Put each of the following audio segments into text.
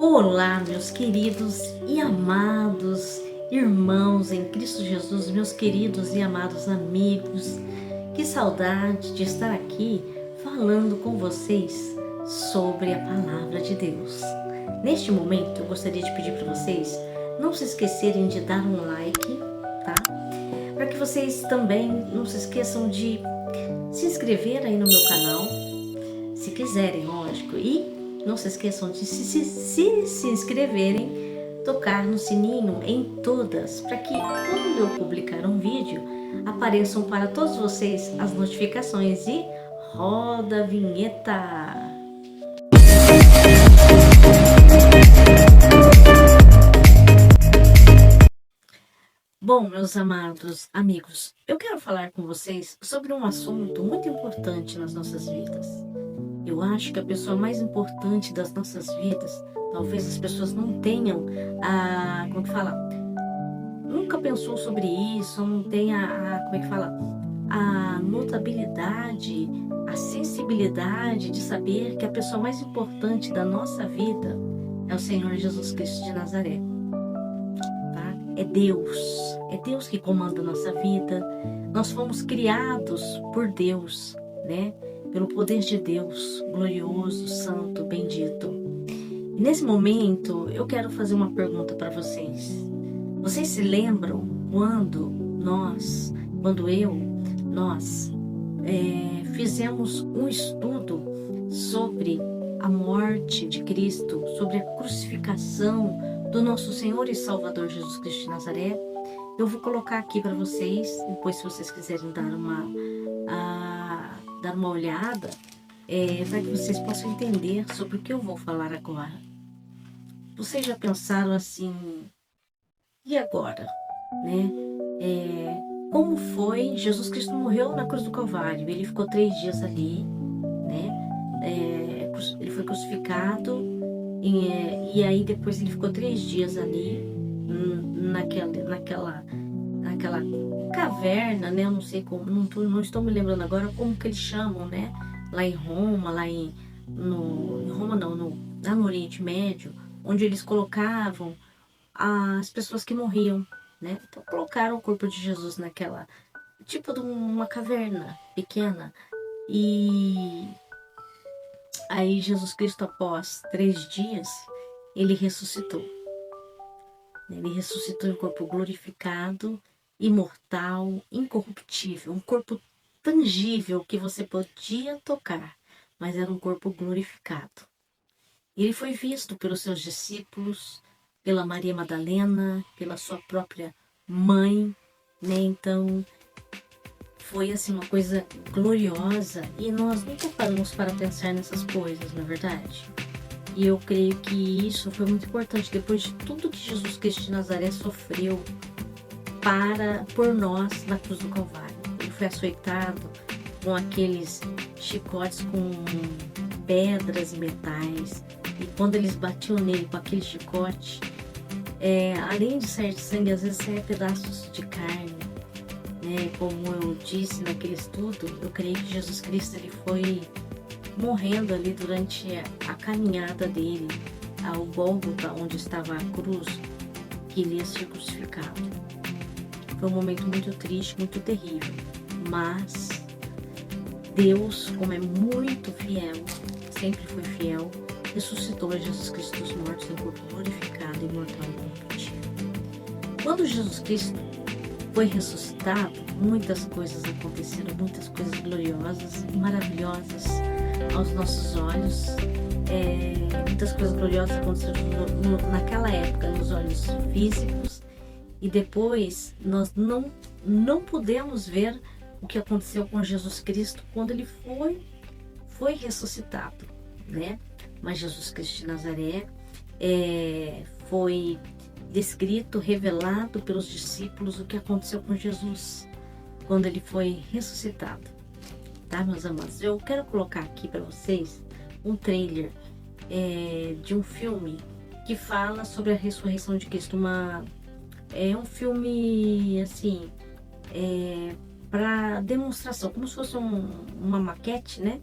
Olá, meus queridos e amados irmãos em Cristo Jesus, meus queridos e amados amigos. Que saudade de estar aqui falando com vocês sobre a palavra de Deus. Neste momento, eu gostaria de pedir para vocês não se esquecerem de dar um like, tá? Para que vocês também não se esqueçam de se inscrever aí no meu canal, se quiserem, lógico, e não se esqueçam de se inscreverem, tocar no sininho em todas, para que quando eu publicar um vídeo, apareçam para todos vocês as notificações e roda a vinheta! Bom, meus amados amigos, eu quero falar com vocês sobre um assunto muito importante nas nossas vidas. Eu acho que a pessoa mais importante das nossas vidas, talvez as pessoas não tenham nunca pensou sobre isso, não tem a notabilidade, a sensibilidade de saber que a pessoa mais importante da nossa vida é o Senhor Jesus Cristo de Nazaré. Tá? É Deus que comanda a nossa vida. Nós fomos criados por Deus, né? Pelo poder de Deus, glorioso, santo, bendito. E nesse momento, eu quero fazer uma pergunta para vocês. Vocês se lembram quando nós fizemos um estudo sobre a morte de Cristo, sobre a crucificação do nosso Senhor e Salvador Jesus Cristo de Nazaré? Eu vou colocar aqui para vocês, depois se vocês quiserem dar uma olhada, para que vocês possam entender sobre o que eu vou falar agora. Vocês já pensaram assim, e agora? Né? Como foi? Jesus Cristo morreu na cruz do Calvário, ele ficou 3 dias ali, né? Ele foi crucificado, e aí depois ele ficou 3 dias ali, naquela caverna, né? Eu não sei como, não estou me lembrando agora como que eles chamam, né? Lá em Roma, lá em Roma não, lá no Oriente Médio, onde eles colocavam as pessoas que morriam, né? Então colocaram o corpo de Jesus naquela, tipo de uma caverna pequena, e aí Jesus Cristo, após 3 dias, ele ressuscitou. Ele ressuscitou em corpo glorificado, imortal, incorruptível, um corpo tangível que você podia tocar, mas era um corpo glorificado. Ele foi visto pelos seus discípulos, pela Maria Madalena, pela sua própria mãe, né? Então foi assim uma coisa gloriosa, e nós nunca paramos para pensar nessas coisas, não é verdade? E eu creio que isso foi muito importante depois de tudo que Jesus Cristo de Nazaré sofreu por nós na cruz do Calvário. Ele foi açoitado com aqueles chicotes com pedras e metais, e quando eles batiam nele com aquele chicote, além de sair sangue, às vezes saia pedaços de carne, né? Como eu disse naquele estudo, eu creio que Jesus Cristo ele foi morrendo ali durante a caminhada dele ao Gólgota, onde estava a cruz, que ele ia ser crucificado. Foi um momento muito triste, muito terrível, mas Deus, como é muito fiel, sempre foi fiel, ressuscitou a Jesus Cristo dos mortos em corpo glorificado, imortal e incorruptível. Quando Jesus Cristo foi ressuscitado, muitas coisas aconteceram, muitas coisas gloriosas e maravilhosas aos nossos olhos. Muitas coisas gloriosas aconteceram naquela época nos olhos físicos, e depois nós não pudemos ver o que aconteceu com Jesus Cristo quando ele foi ressuscitado, né? Mas Jesus Cristo de Nazaré foi descrito, revelado pelos discípulos o que aconteceu com Jesus quando ele foi ressuscitado. Tá, meus amados? Eu quero colocar aqui para vocês um trailer de um filme que fala sobre a ressurreição de Cristo. É um filme assim, para demonstração, como se fosse uma maquete, né?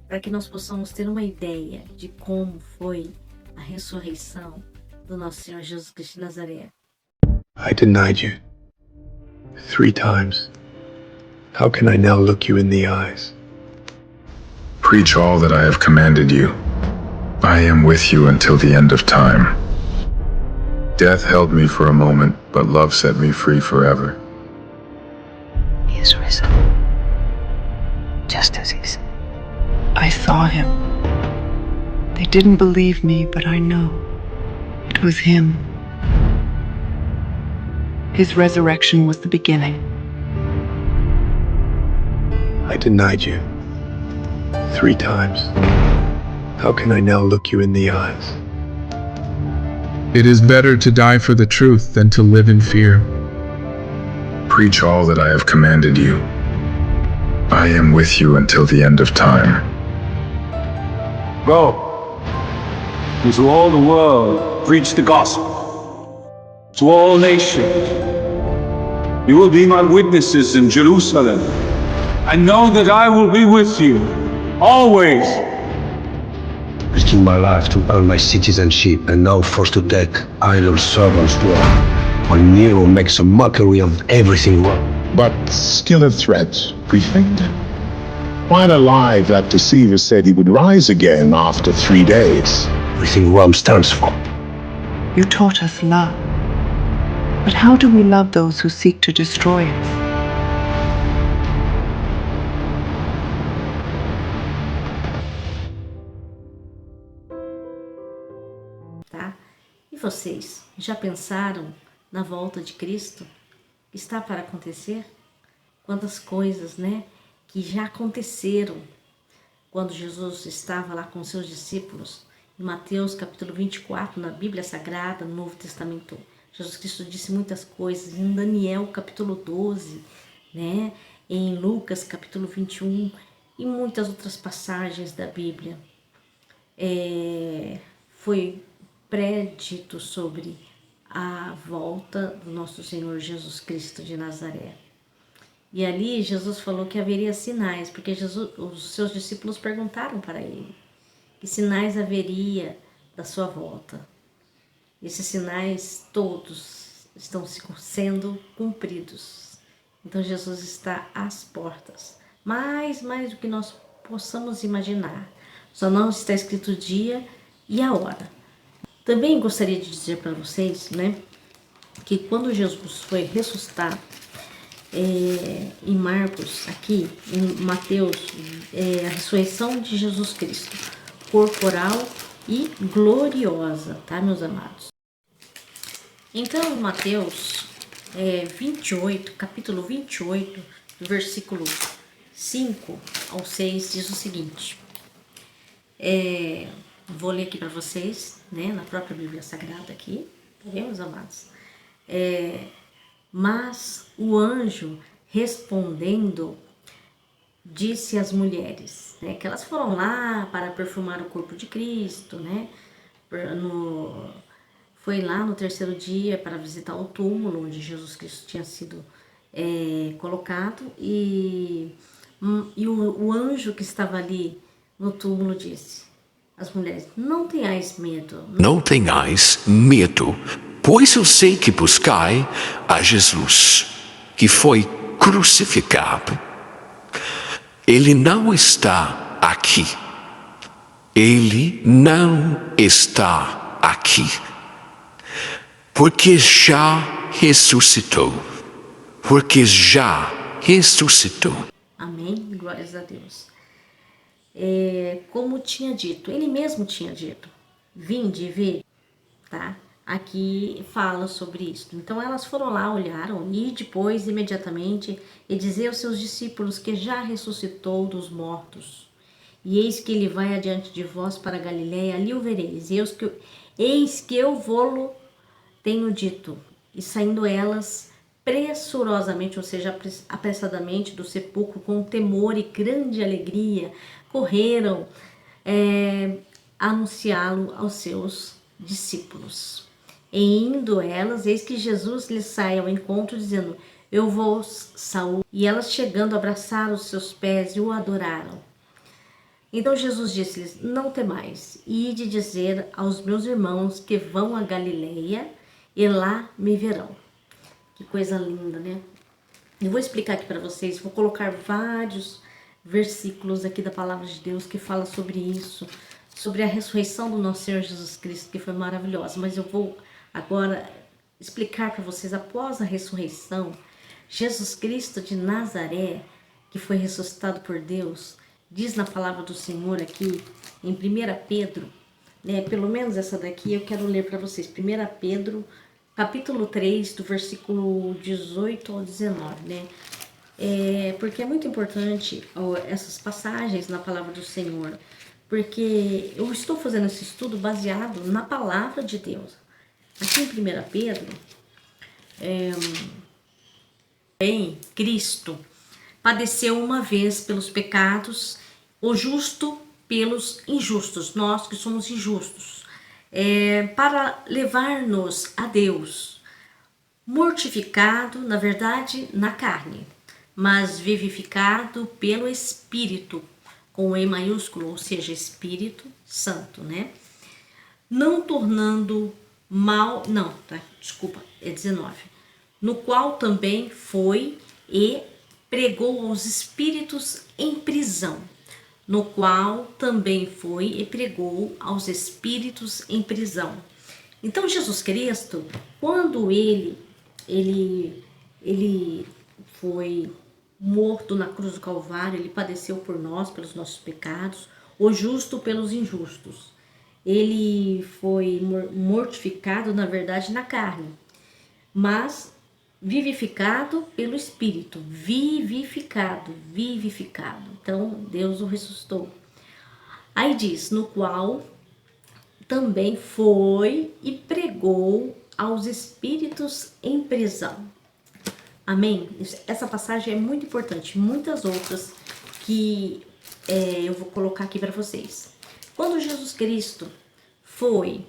Para que nós possamos ter uma ideia de como foi a ressurreição do nosso Senhor Jesus Cristo de Nazaré. I denied you 3 times. How can I now look you in the eyes? Preach all that I have commanded you. I am with you until the end of time. Death held me for a moment, but love set me free forever. He is risen, just as he said. I saw him. They didn't believe me, but I know it was him. His resurrection was the beginning. I denied you 3 times. How can I now look you in the eyes? It is better to die for the truth than to live in fear. Preach all that I have commanded you. I am with you until the end of time. Go into all the world, preach the gospel to all nations. You will be my witnesses in Jerusalem, and know that I will be with you always. Risking my life to earn my citizenship, and now forced to take idle servants to while Nero makes a mockery of everything wrong. But still a threat, prefect? Quite a lie that deceiver said he would rise again after 3 days. Everything Rome stands for. You taught us love. But how do we love those who seek to destroy us? Tá? E vocês, já pensaram na volta de Cristo? Que está para acontecer? Quantas coisas, né, que já aconteceram quando Jesus estava lá com seus discípulos. Em Mateus capítulo 24, na Bíblia Sagrada, no Novo Testamento, Jesus Cristo disse muitas coisas. Em Daniel capítulo 12, né, em Lucas capítulo 21 e muitas outras passagens da Bíblia. Foi predito sobre a volta do nosso Senhor Jesus Cristo de Nazaré. E ali Jesus falou que haveria sinais, porque os seus discípulos perguntaram para ele que sinais haveria da sua volta. Esses sinais todos estão sendo cumpridos. Então Jesus está às portas, mais do que nós possamos imaginar. Só não está escrito o dia e a hora. Também gostaria de dizer para vocês, né, que quando Jesus foi ressuscitado, em Marcos, aqui em Mateus, a ressurreição de Jesus Cristo, corporal e gloriosa, tá, meus amados? Então, em Mateus 28, capítulo 28, versículo 5 ao 6, diz o seguinte. Vou ler aqui para vocês, né, na própria Bíblia Sagrada aqui, tá bem, meus amados? Mas o anjo respondendo disse às mulheres, né, que elas foram lá para perfumar o corpo de Cristo, né? Foi lá no 3º dia para visitar o túmulo onde Jesus Cristo tinha sido colocado e o anjo que estava ali no túmulo disse às mulheres: não tenhais medo. Não tenhais medo, pois eu sei que buscai a Jesus, que foi crucificado. Ele não está aqui. Ele não está aqui. Porque já ressuscitou. Porque já ressuscitou. Amém? Glórias a Deus. Como tinha dito, ele mesmo tinha dito: vinde e vede, tá? Aqui fala sobre isso. Então elas foram lá, olharam, e depois, imediatamente, e dizer aos seus discípulos que já ressuscitou dos mortos. E eis que ele vai adiante de vós para Galiléia, ali o vereis. Eis que eu vô-lo tenho dito. E saindo elas pressurosamente, ou seja, apressadamente do sepulcro, com temor e grande alegria, correram anunciá-lo aos seus discípulos. E indo elas, eis que Jesus lhes sai ao encontro, dizendo: eu vos saúdo. E elas, chegando, abraçaram os seus pés e o adoraram. Então Jesus disse-lhes: não temais, ide dizer aos meus irmãos que vão a Galileia e lá me verão. Que coisa linda, né? Eu vou explicar aqui para vocês, vou colocar vários versículos aqui da palavra de Deus que fala sobre isso, sobre a ressurreição do nosso Senhor Jesus Cristo, que foi maravilhosa. Mas eu vou agora explicar para vocês, após a ressurreição, Jesus Cristo de Nazaré, que foi ressuscitado por Deus, diz na palavra do Senhor aqui, em 1 Pedro, né, pelo menos essa daqui eu quero ler para vocês, 1 Pedro, capítulo 3, do versículo 18 ao 19, né? Porque é muito importante essas passagens na palavra do Senhor, porque eu estou fazendo esse estudo baseado na palavra de Deus. Aqui em 1 Pedro, em Cristo padeceu uma vez pelos pecados, o justo pelos injustos, nós que somos injustos, para levar-nos a Deus, mortificado, na verdade, na carne, mas vivificado pelo Espírito, com E maiúsculo, ou seja, Espírito Santo, né? Não tornando mal, não, tá? Desculpa, é 19. No qual também foi e pregou aos espíritos em prisão, no qual também foi e pregou aos espíritos em prisão. Então Jesus Cristo, quando ele foi morto na cruz do Calvário, ele padeceu por nós, pelos nossos pecados, o justo pelos injustos. Ele foi mortificado, na verdade, na carne, mas vivificado pelo Espírito, vivificado. Então, Deus o ressuscitou. Aí diz, no qual também foi e pregou aos espíritos em prisão. Amém? Essa passagem é muito importante, muitas outras que eu vou colocar aqui para vocês. Quando Jesus Cristo foi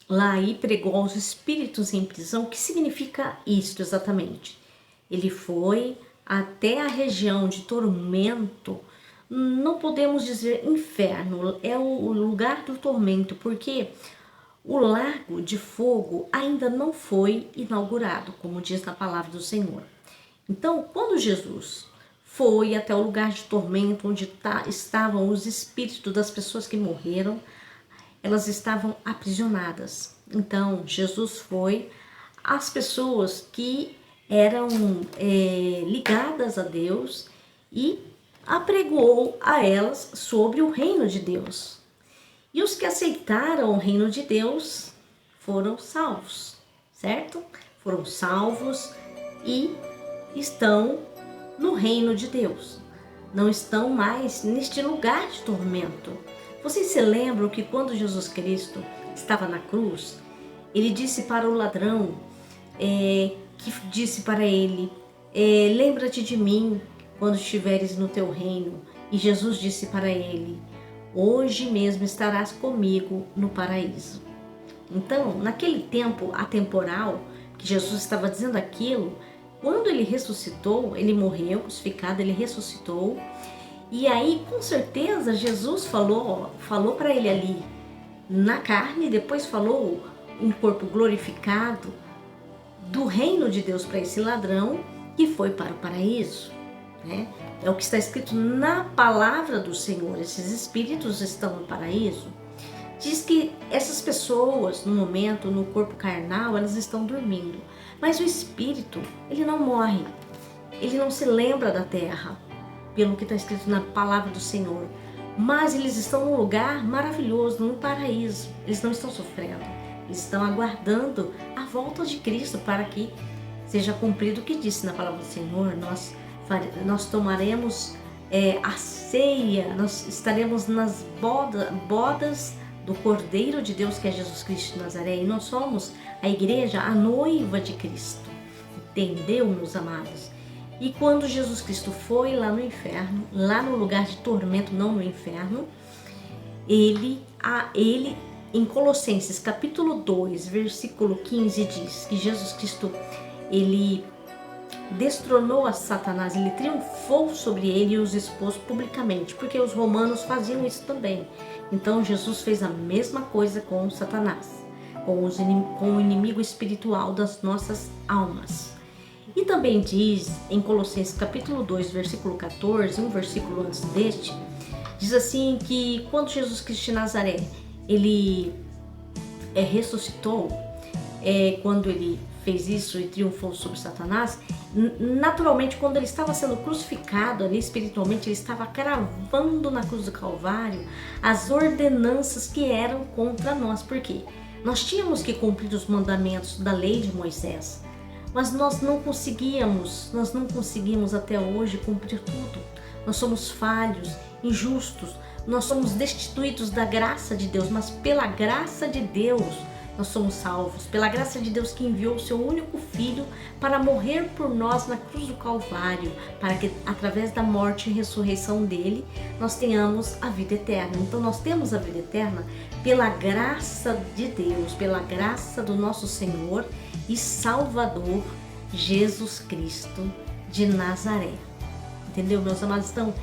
lá e pregou aos espíritos em prisão, o que significa isto exatamente? Ele foi até a região de tormento, não podemos dizer inferno, é o lugar do tormento, porque o lago de fogo ainda não foi inaugurado, como diz na palavra do Senhor. Então, quando Jesus foi até o lugar de tormento, onde estavam os espíritos das pessoas que morreram, elas estavam aprisionadas. Então, Jesus foi às pessoas que eram ligadas a Deus e apregou a elas sobre o reino de Deus. E os que aceitaram o reino de Deus foram salvos, certo? Foram salvos e estão no reino de Deus. Não estão mais neste lugar de tormento. Vocês se lembram que quando Jesus Cristo estava na cruz, ele disse para o ladrão, que disse para ele, lembra-te de mim quando estiveres no teu reino. E Jesus disse para ele, hoje mesmo estarás comigo no paraíso. Então, naquele tempo atemporal que Jesus estava dizendo aquilo, quando ele ressuscitou, ele morreu crucificado, ele ressuscitou. E aí, com certeza, Jesus falou para ele ali na carne, depois falou em corpo glorificado do reino de Deus para esse ladrão que foi para o paraíso, né? É o que está escrito na palavra do Senhor. Esses espíritos estão no paraíso. Diz que essas pessoas, no momento, no corpo carnal, elas estão dormindo. Mas o espírito, ele não morre. Ele não se lembra da terra, pelo que está escrito na palavra do Senhor. Mas eles estão num lugar maravilhoso, no paraíso. Eles não estão sofrendo. Eles estão aguardando a volta de Cristo para que seja cumprido o que disse na palavra do Senhor. Nós tomaremos a ceia, nós estaremos nas bodas do Cordeiro de Deus, que é Jesus Cristo de Nazaré, e nós somos a igreja, a noiva de Cristo. Entendeu, meus amados? E quando Jesus Cristo foi lá no inferno, lá no lugar de tormento, não no inferno, ele em Colossenses capítulo 2, versículo 15, diz que Jesus Cristo, ele destronou a Satanás, ele triunfou sobre ele e os expôs publicamente, porque os romanos faziam isso também. Então Jesus fez a mesma coisa com Satanás, com o inimigo espiritual das nossas almas. E também diz em Colossenses capítulo 2, versículo 14, um versículo antes deste, diz assim que quando Jesus Cristo de Nazaré, ele ressuscitou, quando ele fez isso e triunfou sobre Satanás, naturalmente quando ele estava sendo crucificado ali espiritualmente, ele estava cravando na cruz do Calvário as ordenanças que eram contra nós. Por quê? Nós tínhamos que cumprir os mandamentos da lei de Moisés, mas nós não conseguimos até hoje cumprir tudo. Nós somos falhos, injustos, nós somos destituídos da graça de Deus, mas pela graça de Deus nós somos salvos, pela graça de Deus que enviou o seu único Filho para morrer por nós na cruz do Calvário, para que através da morte e ressurreição dele, nós tenhamos a vida eterna. Então nós temos a vida eterna pela graça de Deus, pela graça do nosso Senhor e Salvador, Jesus Cristo de Nazaré. Entendeu, meus amados? Então,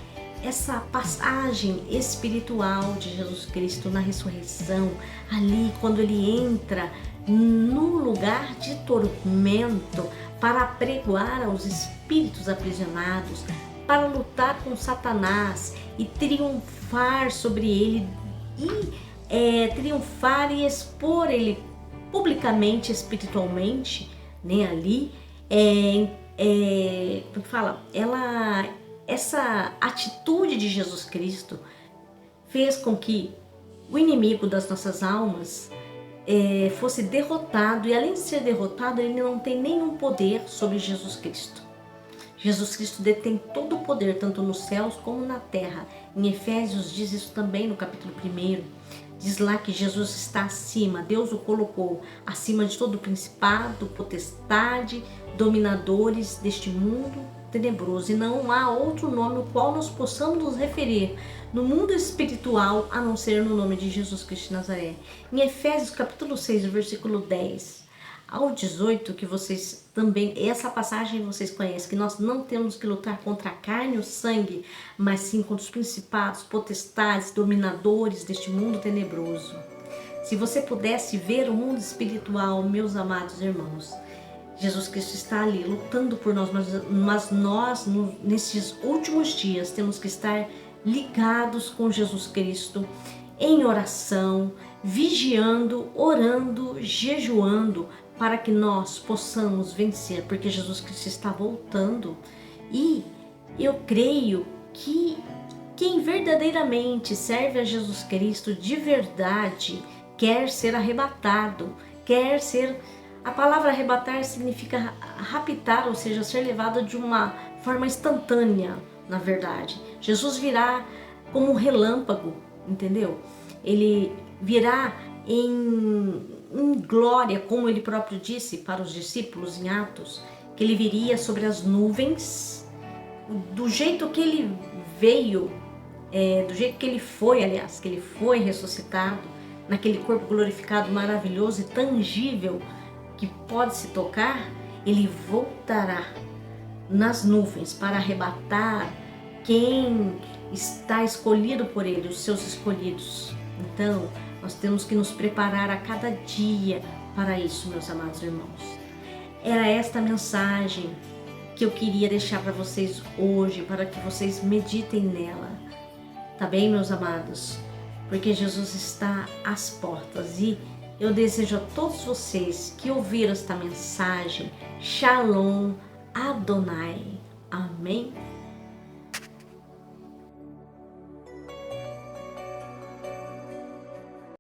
essa passagem espiritual de Jesus Cristo na ressurreição, ali quando ele entra no lugar de tormento para apregoar aos espíritos aprisionados, para lutar com Satanás e triunfar sobre ele, triunfar e expor ele publicamente, espiritualmente, né, ali, como fala, essa atitude de Jesus Cristo fez com que o inimigo das nossas almas fosse derrotado, e além de ser derrotado, ele não tem nenhum poder sobre Jesus Cristo. Jesus Cristo detém todo o poder, tanto nos céus como na terra. Em Efésios diz isso também no capítulo 1. Diz lá que Jesus está acima, Deus o colocou acima de todo principado, potestade, dominadores deste mundo tenebroso, e não há outro nome ao qual nós possamos nos referir no mundo espiritual a não ser no nome de Jesus Cristo de Nazaré. Em Efésios capítulo 6, versículo 10 ao 18, que vocês também, essa passagem vocês conhecem, que nós não temos que lutar contra a carne ou sangue, mas sim contra os principados, potestades, dominadores deste mundo tenebroso. Se você pudesse ver o mundo espiritual, meus amados irmãos, Jesus Cristo está ali lutando por nós, mas nós, nesses últimos dias, temos que estar ligados com Jesus Cristo em oração, vigiando, orando, jejuando, para que nós possamos vencer, porque Jesus Cristo está voltando. E eu creio que quem verdadeiramente serve a Jesus Cristo de verdade quer ser arrebatado, quer ser... A palavra arrebatar significa raptar, ou seja, ser levado de uma forma instantânea, na verdade. Jesus virá como um relâmpago, entendeu? Ele virá em glória, como ele próprio disse para os discípulos em Atos, que ele viria sobre as nuvens, do jeito que ele veio, do jeito que ele foi, aliás, que ele foi ressuscitado, naquele corpo glorificado, maravilhoso e tangível, que pode se tocar. Ele voltará nas nuvens para arrebatar quem está escolhido por ele, os seus escolhidos. Então, nós temos que nos preparar a cada dia para isso, meus amados irmãos. Era esta mensagem que eu queria deixar para vocês hoje, para que vocês meditem nela. Tá bem, meus amados? Porque Jesus está às portas e eu desejo a todos vocês que ouviram esta mensagem, Shalom Adonai. Amém?